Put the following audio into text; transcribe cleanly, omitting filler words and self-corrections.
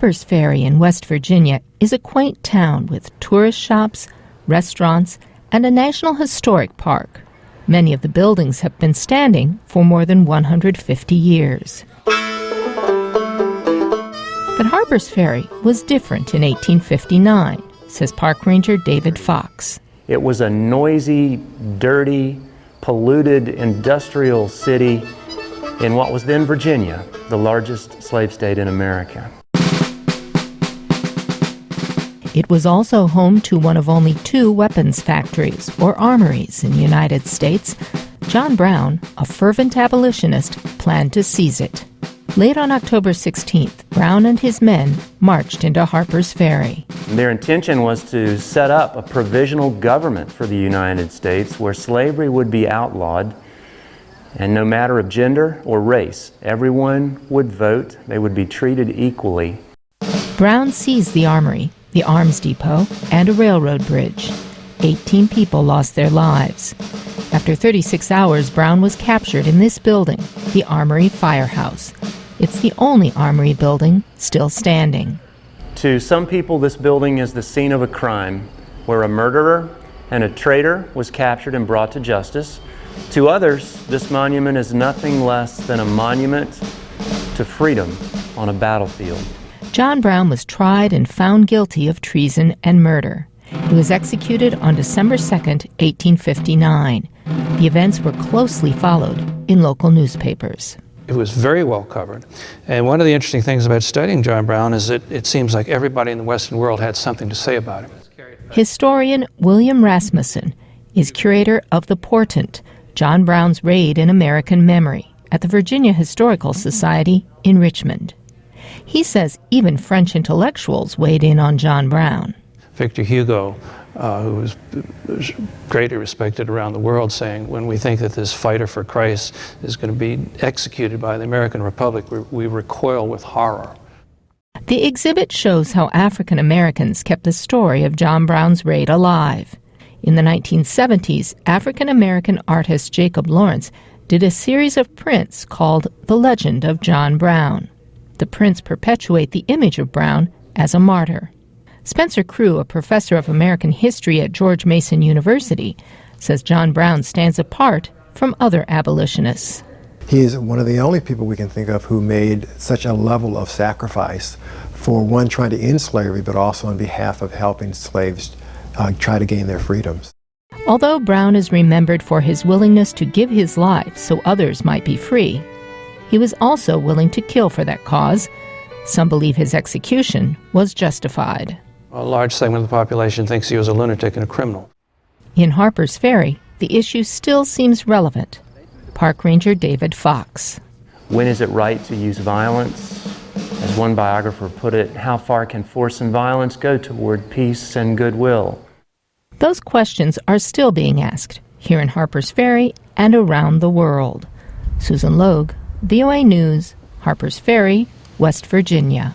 Harpers Ferry in West Virginia is a quaint town with tourist shops, restaurants, and a National Historic Park. Many of the buildings have been standing for more than 150 years. But Harpers Ferry was different in 1859, says Park Ranger David Fox. It was a noisy, dirty, polluted industrial city in what was then Virginia, the largest slave state in America. It was also home to one of only 2 weapons factories, or armories, in the United States. John Brown, a fervent abolitionist, planned to seize it. Late on October 16th, Brown and his men marched into Harpers Ferry. Their intention was to set up a provisional government for the United States where slavery would be outlawed, and no matter of gender or race, everyone would vote. They would be treated equally. Brown seized the armory, the arms depot, and a railroad bridge. 18 people lost their lives. After 36 hours, Brown was captured in this building, the Armory Firehouse. It's the only armory building still standing. To some people, this building is the scene of a crime where a murderer and a traitor was captured and brought to justice. To others, this monument is nothing less than a monument to freedom on a battlefield. John Brown was tried and found guilty of treason and murder. He was executed on December 2, 1859. The events were closely followed in local newspapers. It was very well covered. And one of the interesting things about studying John Brown is that it seems like everybody in the Western world had something to say about him. Historian William Rasmussen is curator of The Portent, John Brown's Raid in American Memory, at the Virginia Historical Society in Richmond. He says even French intellectuals weighed in on John Brown. Victor Hugo, who was greatly respected around the world, saying, when we think that this fighter for Christ is going to be executed by the American Republic, we recoil with horror. The exhibit shows how African Americans kept the story of John Brown's raid alive. In the 1970s, African American artist Jacob Lawrence did a series of prints called The Legend of John Brown. The prints perpetuate the image of Brown as a martyr. Spencer Crew, a professor of American history at George Mason University, says John Brown stands apart from other abolitionists. He is one of the only people we can think of who made such a level of sacrifice for, one, trying to end slavery, but also on behalf of helping slaves try to gain their freedoms. Although Brown is remembered for his willingness to give his life so others might be free, he was also willing to kill for that cause. Some believe his execution was justified. A large segment of the population thinks he was a lunatic and a criminal. In Harpers Ferry, the issue still seems relevant. Park Ranger David Fox. When is it right to use violence? As one biographer put it, how far can force and violence go toward peace and goodwill? Those questions are still being asked here in Harpers Ferry and around the world. Susan Logue, VOA News, Harpers Ferry, West Virginia.